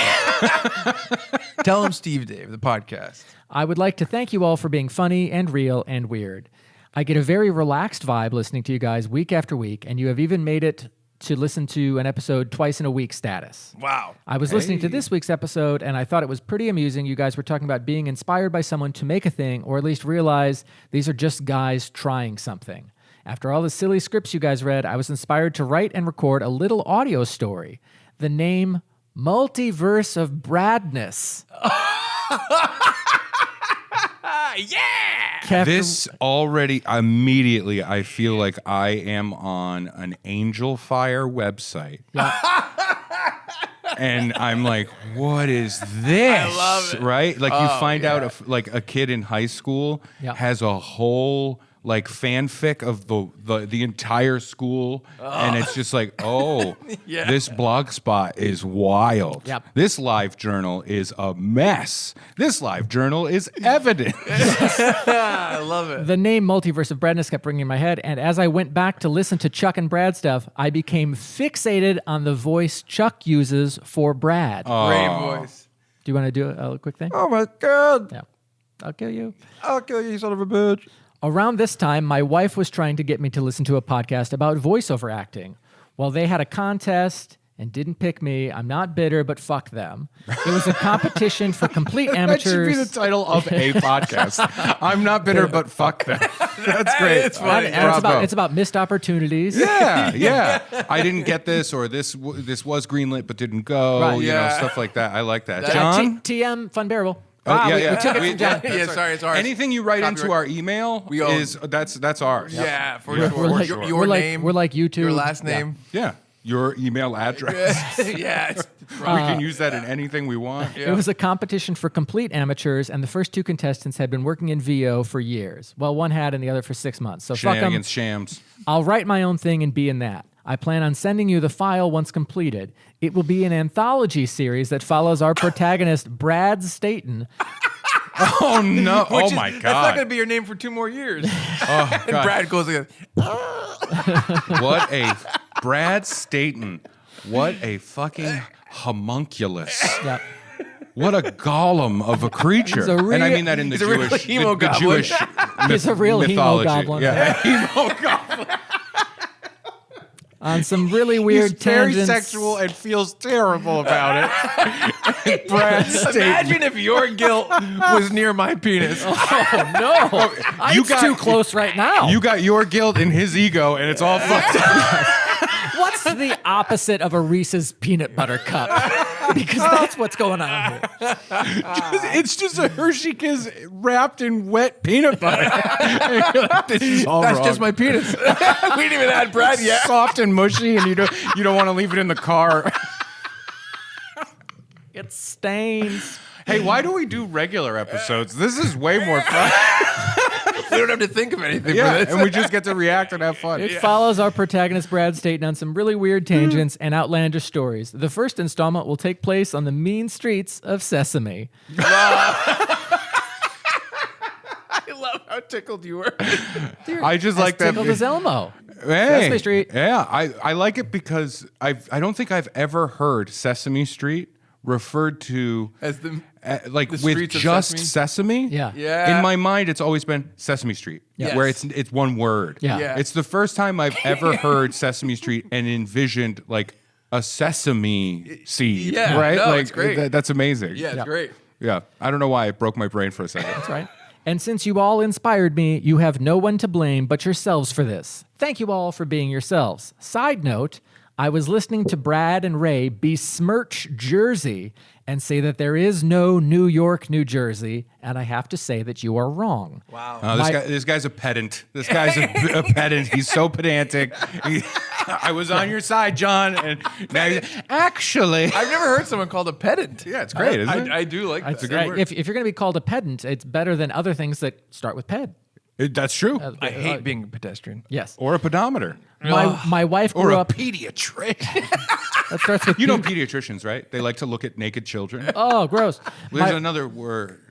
Tell him Steve Dave, the podcast. I would like to thank you all for being funny and real and weird. I get a very relaxed vibe listening to you guys week after week, and you have even made it to listen to an episode twice in a week status. Wow. I was listening to this week's episode, and I thought it was pretty amusing. You guys were talking about being inspired by someone to make a thing, or at least realize these are just guys trying something. After all the silly scripts you guys read, I was inspired to write and record a little audio story. The name Multiverse of Bradness. Yeah. This already, immediately, I feel like I am on an Angel Fire website. And I'm like, what is this? I love it. Right? Like you find out if like a kid in high school has a whole like fanfic of the entire school, and it's just like, this blog spot is wild. Yep. This live journal is a mess. This live journal is evidence. I love it. The name Multiverse of Bradness kept ringing in my head, and as I went back to listen to Chuck and Brad stuff, I became fixated on the voice Chuck uses for Brad. Great voice. Do you want to do a quick thing? Oh my God. Yeah. I'll kill you. I'll kill you, son of a bitch. Around this time, my wife was trying to get me to listen to a podcast about voiceover acting. Well, they had a contest and didn't pick me. I'm not bitter, but fuck them. It was a competition for complete That should amateurs. be the title of a podcast. I'm not bitter, but fuck them. That's great. It's funny. And it's about missed opportunities. Yeah. I didn't get this, or this was greenlit but didn't go. Right. You know, Yeah. stuff like that. I like that. That- John? TM Funbearable. Oh, We took it from John. Yeah, sorry, it's ours. Anything you write into Copyright. our email We own. is that's ours. Yeah, for We're sure. like- Your we're like- name. we're like YouTube. Your last Yeah. name. Yeah. Your email address. Yeah. We can use that in anything we want. It was a competition for complete amateurs, and the first two contestants had been working in VO for years. Well, one had and the other for 6 months. So fuck them. Shenanigans, shams. I'll write my own thing and be in that. I plan on sending you the file once completed. It will be an anthology series that follows our protagonist, Brad Staten. Oh no! Which Oh is- my That's not god! going to be your name for 2 more years. Oh And god! Brad goes like, What a Brad Staten! What a fucking homunculus! Yep. What a golem of a creature! He's a And I real- mean that in the he's a real Jewish, emo the goblin. Jewish He's a real emo mythology. goblin. Yeah, emo goblin. On some really weird He's very tangents. sexual and feels terrible about it. Brad Staten. imagine if your guilt was near my penis. Oh, no. It's too close right now. You got your guilt and his ego, and it's all fucked up. What's the opposite of a Reese's peanut butter cup? Because that's what's going on here. It's just a Hershey Kiss wrapped in wet peanut butter. This is all That's wrong. just my penis. We didn't even add Brad yet. Soft and mushy, and you don't want to leave it in the car. It stains. Hey, why do we do regular episodes? This is way more fun. We don't have to think of anything Yeah, for this. and we just get to react and have fun. It follows our protagonist Brad Staten on some really weird tangents and outlandish stories. The first installment will take place on the mean streets of Sesame. I love how tickled you were. I just like that. Tickled as Elmo. Hey, Sesame Street. Yeah, I like it because I don't think I've ever heard Sesame Street referred to As the like the with streets of just Sesame? Sesame. Yeah. Yeah. In my mind, it's always been Sesame Street, Yes. where it's one word. Yeah. Yeah. It's the first time I've ever heard Sesame Street and envisioned like a sesame seed. Yeah, right. no, like it's great. That's amazing. Yeah, it's great. Yeah. I don't know why it broke my brain for a second. That's right. And since you all inspired me, you have no one to blame but yourselves for this. Thank you all for being yourselves. Side note, I was listening to Brad and Ray besmirch Jersey and say that there is no New York, New Jersey, and I have to say that you are wrong. Wow. Oh, this guy's a pedant. This guy's a pedant. He's so pedantic. I was on your side, John, and now actually, I've never heard someone called a pedant. Yeah, it's great, isn't it? I do like that. It's a good word. If you're going to be called a pedant, it's better than other things that start with ped. That's true. I hate being a pedestrian. Yes. Or a pedometer. My wife Or grew a up. pediatrician. That starts with You know pediatricians, right? They like to look at naked children. Oh, gross. There's another word.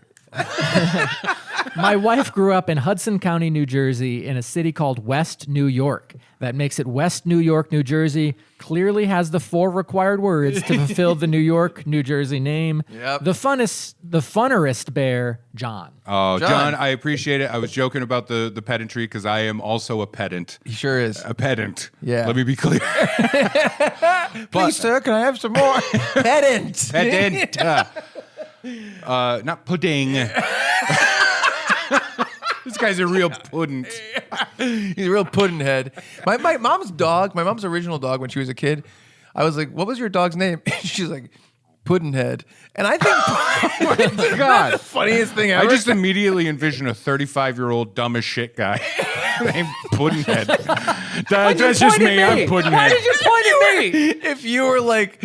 My wife grew up in Hudson County, New Jersey, in a city called West New York. That makes it West New York, New Jersey. Clearly has the 4 required words to fulfill the New York, New Jersey name. Yep. The funnerest bear, John. Oh, John. John, I appreciate it. I was joking about the pedantry because I am also a pedant. He sure is. A pedant. Yeah. Let me be clear. Please, sir, can I have some more? Pedant. Pedant. Not pudding. This guy's a real puddin'. He's a real puddin head. My mom's dog, my mom's original dog when she was a kid, I was like, what was your dog's name? She's like, Puddin Head. And I think God. the funniest thing ever. I just immediately envision a 35-year-old dumb as shit guy named Puddin Head. That's just me. I'm Puddin Why Head. did you point at me? If you were like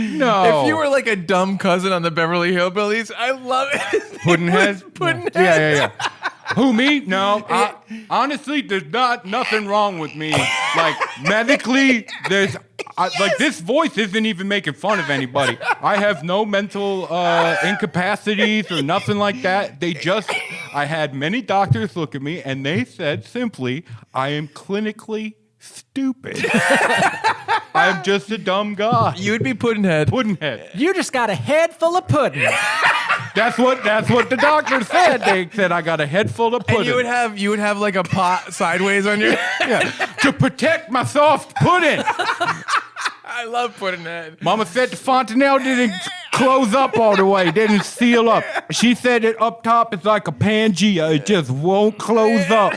a dumb cousin on the Beverly Hillbillies, I love it. Puddin Head? Puddin Head. Yeah. Who, me? No. Honestly, there's nothing wrong with me. Like, medically, there's... like, this voice isn't even making fun of anybody. I have no mental incapacities or nothing like that. I had many doctors look at me, and they said simply, I am clinically stupid. I'm just a dumb guy. You would be Puddin Head. Puddin Head. You just got a head full of pudding. That's what the doctor said. They said I got a head full of pudding. And you would have like a pot sideways on your to protect my soft pudding. I love Puddin Head. Mama said the fontanelle didn't close up all the way, didn't seal up. She said it up top is like a Pangea. It just won't close up.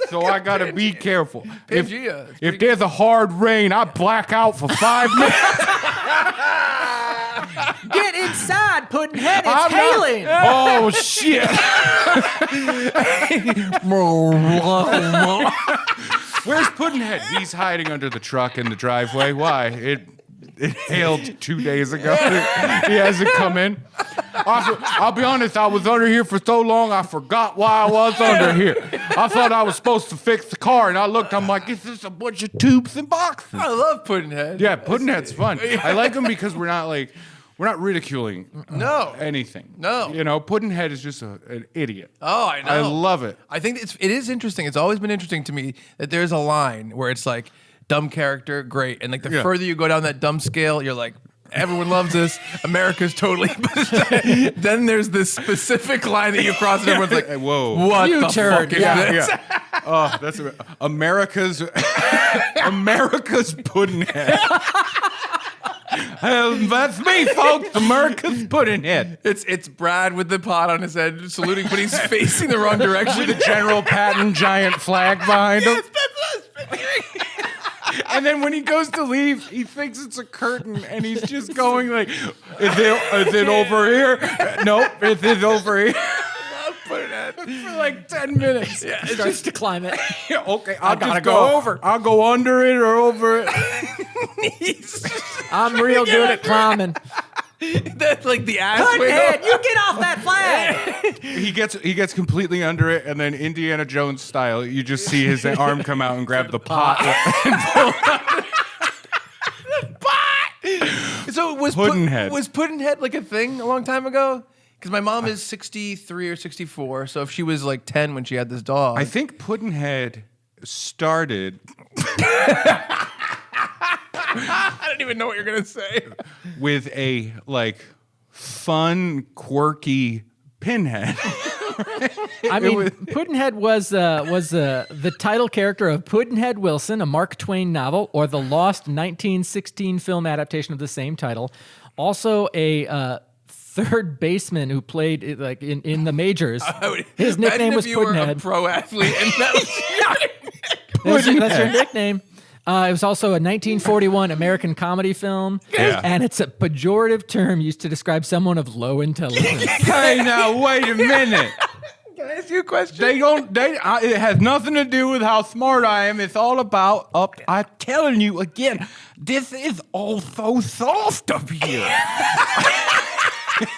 So I gotta be careful. Pangea. If there's a hard rain, I black out for 5 minutes. Get inside, Puddin Head. It's hailing. Oh shit! Where's Puddin Head? He's hiding under the truck in the driveway. Why? It hailed 2 days ago. He hasn't come in. I'll be honest, I was under here for so long, I forgot why I was under here. I thought I was supposed to fix the car, and I looked, I'm like, is this a bunch of tubes and boxes? I love Puddin Head. Yeah, Puddin Head's fun. I like him because we're not ridiculing anything. No. You know, Puddin Head is just an idiot. Oh, I know. I love it. I think it is interesting. It's always been interesting to me that there's a line where it's like dumb character, great, and like the further you go down that dumb scale, you're like, everyone loves this. America's totally. Then there's this specific line that you cross, and everyone's like, whoa, what You the turd. fuck is this? Yeah. Oh, that's America's Puddin Head. That's me, folks. America's Puddin Head. It's Brad with the pot on his head, saluting, but he's facing the wrong direction. With a General Patton giant flag behind him. Yes, that's what I was picturing. And then when he goes to leave, he thinks it's a curtain, and he's just going like, "Is it over here? Nope, it is over here." Puddin Head. For like 10 minutes. Yeah, It starts to climb it. Yeah, okay, I I'll gotta just go go over. I'll go under it or over it. I'm real good at climbing. That's like the ass Puddin wiggle. Head, you get off that flag. He gets completely under it, and then Indiana Jones style, you just see his arm come out and grab the pot. So Puddin Head. Was Puddin Head like a thing a long time ago? Because my mom is 63 or 64, so if she was like 10 when she had this dog. I think Puddin Head started I don't even know what you're gonna say. with a like fun, quirky pinhead. I mean, Puddin Head was the title character of Puddin Head Wilson, a Mark Twain novel, or the lost 1916 film adaptation of the same title. Also, a third baseman who played like in the majors. His nickname was Puddin Puddin Head. Head. A pro athlete, and that was That's your nickname. It was also a 1941 American comedy film, and it's a pejorative term used to describe someone of low intelligence. Hey, now wait a minute. Can I ask you a question? It has nothing to do with how smart I am. It's all about I'm telling you again, this is all so soft up here.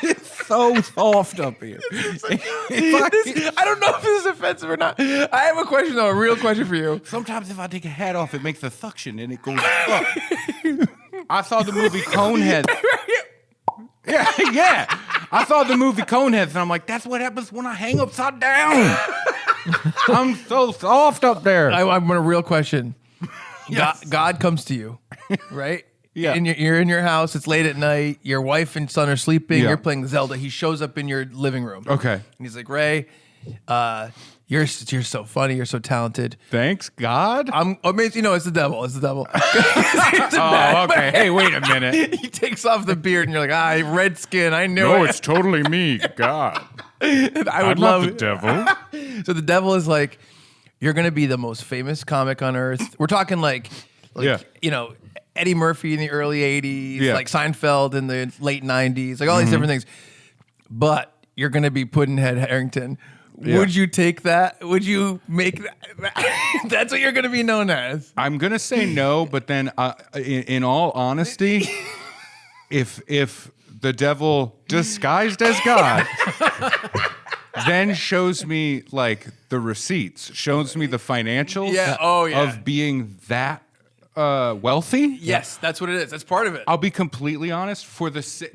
It's so soft up here. I don't know if this is offensive or not. I have a question, though, a real question for you. Sometimes if I take a hat off, it makes a suction and it goes up. I saw the movie Coneheads. Yeah. I saw the movie Coneheads, and I'm like, that's what happens when I hang upside down. I'm so soft up there. I want a real question. Yes. God comes to you, right? Yeah. And you're in your house. It's late at night. Your wife and son are sleeping. Yeah. You're playing Zelda. He shows up in your living room. Okay. And he's like, Ray, you're so funny. You're so talented. Thanks, God. I'm amazed. You know, it's the devil. It's the devil. Oh, okay. Hey, wait a minute. He takes off the beard, and you're like, red skin. I knew No, it. it's totally me, God. I would I'm love not the devil. So the devil is like, you're going to be the most famous comic on earth. We're talking like Yeah. you know, Eddie Murphy in the early 80s, Yeah. like Seinfeld in the late 90s, like all these different things. But you're going to be Puddin Head Harrington. Yeah. Would you take that? Would you make that? That's what you're going to be known as. I'm gonna say no, but then, in all honesty, if the devil disguised as God then shows me like the receipts, shows me the financials, of being that wealthy. Yes, that's what it is. That's part of it. I'll be completely honest.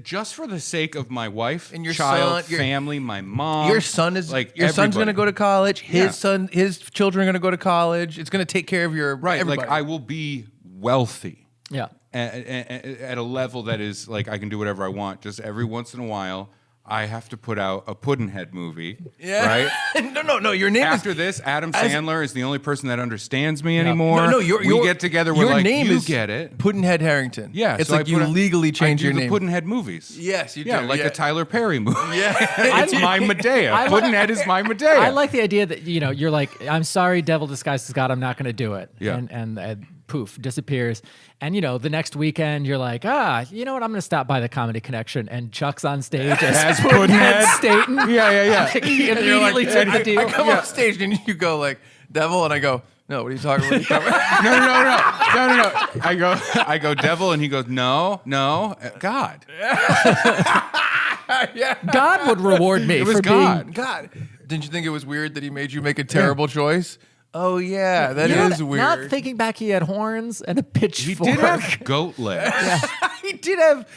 Just for the sake of my wife And your child, son, family, my mom, Your son is like your son's going to everybody. go to college. His Yeah. his children are going to go to college. It's going to take care of your Right, everybody. like I will be wealthy. Yeah. At a level that is like I can do whatever I want. Just every once in a while, I have to put out a Puddin Head movie. Yeah. Right. No. Your name After is this, Adam Sandler is the only person that understands me anymore. No, we get together. We're your like, name you is get it. Puddin Head Harrington. Yeah, it's so like I you put a- legally change I do your the name. Puddin Head movies. Yes, you do. Yeah, like a Tyler Perry movie. Yeah. It's my Medea. I- Puddin Head is my Medea. I like the idea that you're like, I'm sorry, devil disguised as God, I'm not going to do it. Yeah. And poof, disappears. And the next weekend you're like, you know what? I'm going to stop by the Comedy Connection, and Chuck's on stage as Puddin Head Staten. Yeah. He immediately took the deal. I come off stage and you go like, devil, and I go, no, what are you talking about? No. I go devil, and he goes, no, God. Yeah. God would reward me It was for God. being. God, didn't you think it was weird that he made you make a terrible choice? Oh yeah, that is weird. Not thinking back, he had horns and a He pitchfork. did have goat legs. He did have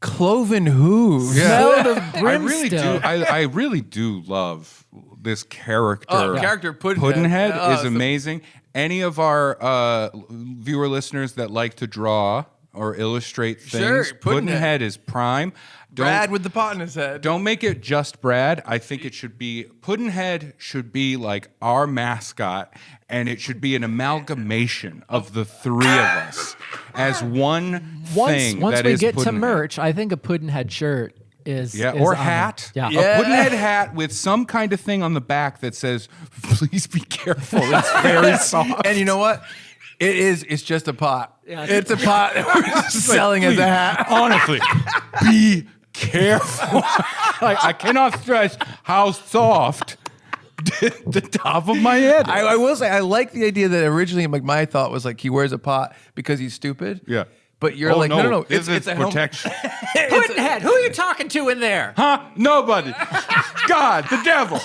cloven hooves. Smelled of I really do. brimstone. I really do love this character. Oh, character Puddin Head Head. is amazing. Any of our viewer listeners that like to draw or illustrate Sure, things, Puddin Puddin Head. Head is prime. Brad with the pot in his head. Don't make it just Brad. I think it should be Puddin Head should be like our mascot, and it should be an amalgamation of the three of us as one thing. Once that we is get to Puddin Head. merch, I think a Puddin Head shirt is Or on hat. there. Yeah. A Puddin Head hat with some kind of thing on the back that says, please be careful. It's very soft. And you know what? It's just a pot. Yeah, it's a pot that we're selling as a hat. Honestly, be careful. Like, I cannot stress how soft the top of my head is. I will say I like the idea that originally like my thought was like he wears a pot because he's stupid. Yeah. But you're Oh, like no. This It's is a helmet. protection. Puddin Head, who are you talking to in there? Huh? Nobody. God, the devil.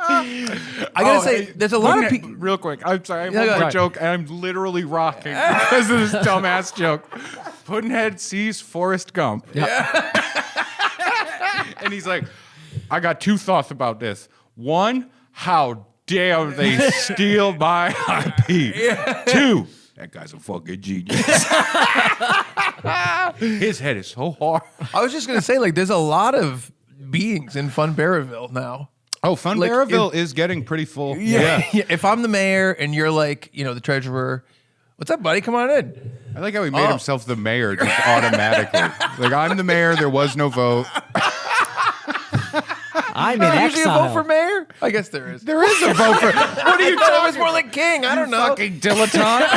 I gotta say, there's a lot of people. Real quick, I'm sorry, I have Yeah, one go more ahead. joke, and I'm literally rocking because of this dumbass joke. Puddin Head sees Forrest Gump. And he's like, I got two thoughts about this. One, how dare they steal my IP? Two, that guy's a fucking genius. His head is so hard. I was just gonna say like there's a lot of beings in Funbearable now. Oh, Funbearable is getting pretty full. Yeah. If I'm the mayor and you're like the treasurer, what's up, buddy? Come on in. I like how he made himself the mayor just automatically. Like, I'm the mayor, there was no vote. I'm in Usually a vote for exile. mayor? I guess there is. There is a vote for. What are you I thought it talking was more like king. I don't know. Fucking dilettante.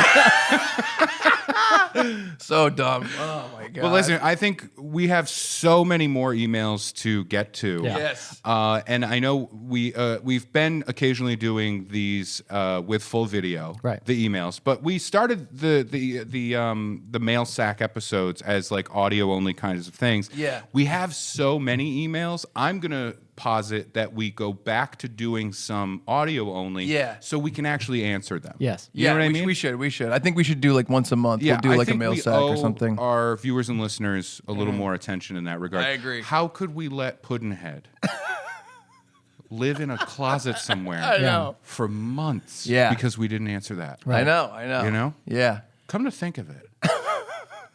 So dumb. Oh my god. Well, listen, I think we have so many more emails to get to. Yeah. Yes. And I know we've been occasionally doing these with full video, Right. the emails, but we started the mail sack episodes as like audio only kinds of things. Yeah. We have so many emails. I'm gonna posit that we go back to doing some audio only. Yeah. So we can actually answer them. Yes. You know what I mean? We should. I think we should do like once a month. Yeah, We'll do I like a think mail we sack owe or something. our viewers and listeners a little more attention in that regard. I agree. How could we let Puddin Head live in a closet somewhere I know. for months Yeah. because we didn't answer that? I know. You know? Yeah. Come to think of it,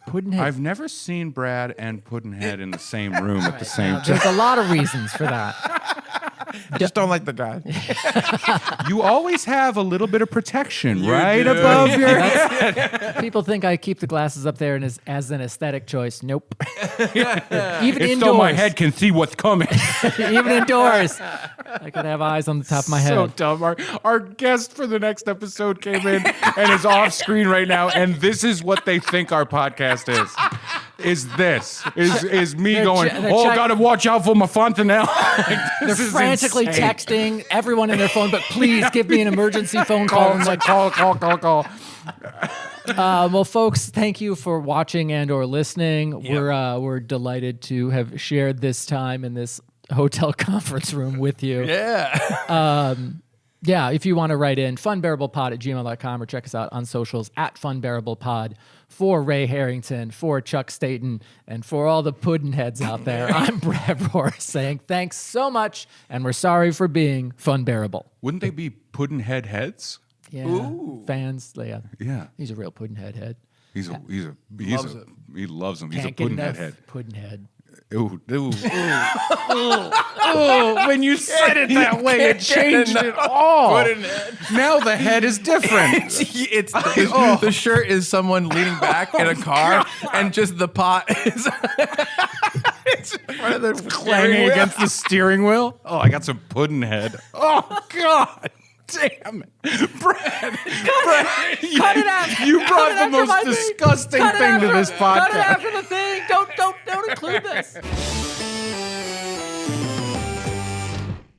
Puddin Head. I've never seen Brad and Puddin Head in the same room at the same time. There's a lot of reasons for that. I just don't like the guy. You always have a little bit of protection right above your head. People think I keep the glasses up there and as an aesthetic choice. Nope. Even It's indoors. so my head can see what's coming. Even indoors. I could have eyes on the top of my head. So dumb. Our guest for the next episode came in and is off screen right now, and this is what they think our podcast is. Is me They're going, they're gotta watch out for my fontanelle. They're frantically texting everyone in their phone, but please give me an emergency phone call. Call, call. Well, folks, thank you for watching and or listening. We're delighted to have shared this time in this hotel conference room with you. Yeah. Yeah, if you want to write in, funbearablepod@gmail.com or check us out on socials @funbearablepod. For Ray Harrington, for Chuck Staten, and for all the puddin heads out there, I'm Brad Rohr saying thanks so much, and we're sorry for being funbearable. Wouldn't they be Puddin Head heads? Yeah, fans, Yeah. he's a real puddin head. He loves them. He's a Can't get Puddin enough Head. puddin head. Ooh. When you said it that way, it changed it all. Puddin Head. Now the head is different. It's the shirt is someone leaning back in a car, and just the pot is it's in front of the Clanging against the steering wheel. Oh, I got some Puddin Head. Oh, God. Damn it. Brad, Cut it out. you Cut brought it the after most my thing. disgusting Cut it thing to after- this Cut it podcast. after the thing. Don't include this.